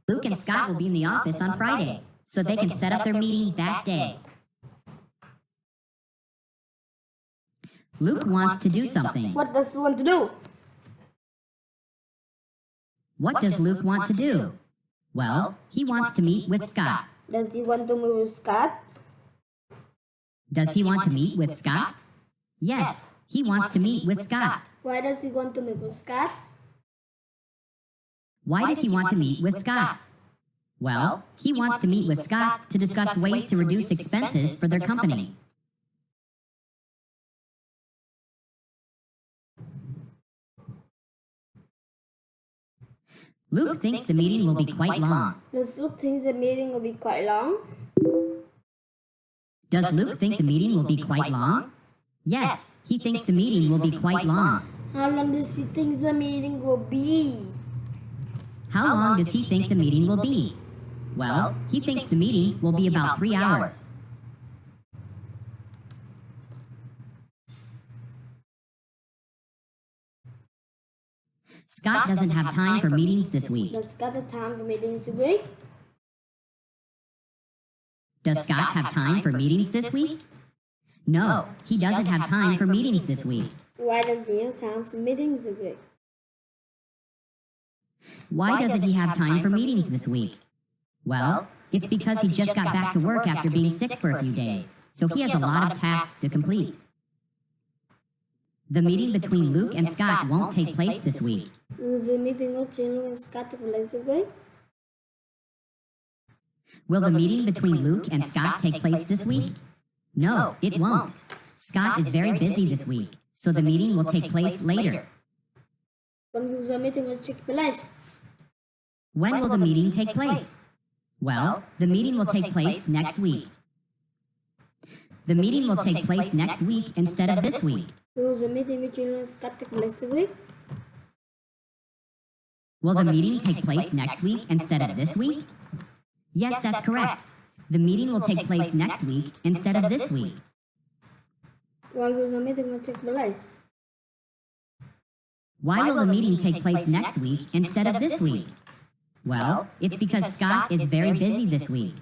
Luke and Scott will be in the office on Friday, so they can set up their meeting that day. Luke wants to do something. What does Luke want to do? What does Luke want to do? Well, he wants to meet with Scott. Does he want to meet with Scott? Does he want to meet with Scott? Yes, he wants to meet with Scott. Why does he want to meet with Scott? Why does he want to meet with Scott? Well, he wants to meet with Scott to discuss ways to reduce expenses for their company. Luke thinks the meeting will be quite long. Does Luke think the meeting will be quite long? Does Luke think the meeting will be quite long? Yes, he thinks the meeting will be quite long. How long does he think the meeting will be? How long does he think the meeting will be? Well, he thinks the meeting will be about 3 hours. Scott doesn't have time for meetings this week. Does Scott have time for meetings this week? Does Scott have time for meetings this week? No, he doesn't have time for meetings this week. Why doesn't he have time for meetings this week? Why doesn't he have time for meetings this week? Well, it's because he just got back to work after being sick for a few days, so he has a lot of tasks to complete. The meeting between Luke and Scott won't take place this week. Will the meeting between Luke and Scott take place this week? Will the meeting between Luke and Scott take place this week? No, it won't. Scott is very busy this week, so the meeting will take place later. When will the meeting take place? When will the meeting take place? Well, the meeting will take place next week. The meeting will take place next week instead of this week. Will the meeting between Luke and Scott take place this week? Will the meeting take place next week instead of this week? Yes, that's correct. The meeting will take place next week instead of this week. Why will the meeting take place? Why will the meeting take place next week instead of this week? Well, it's because Scott is very busy this week,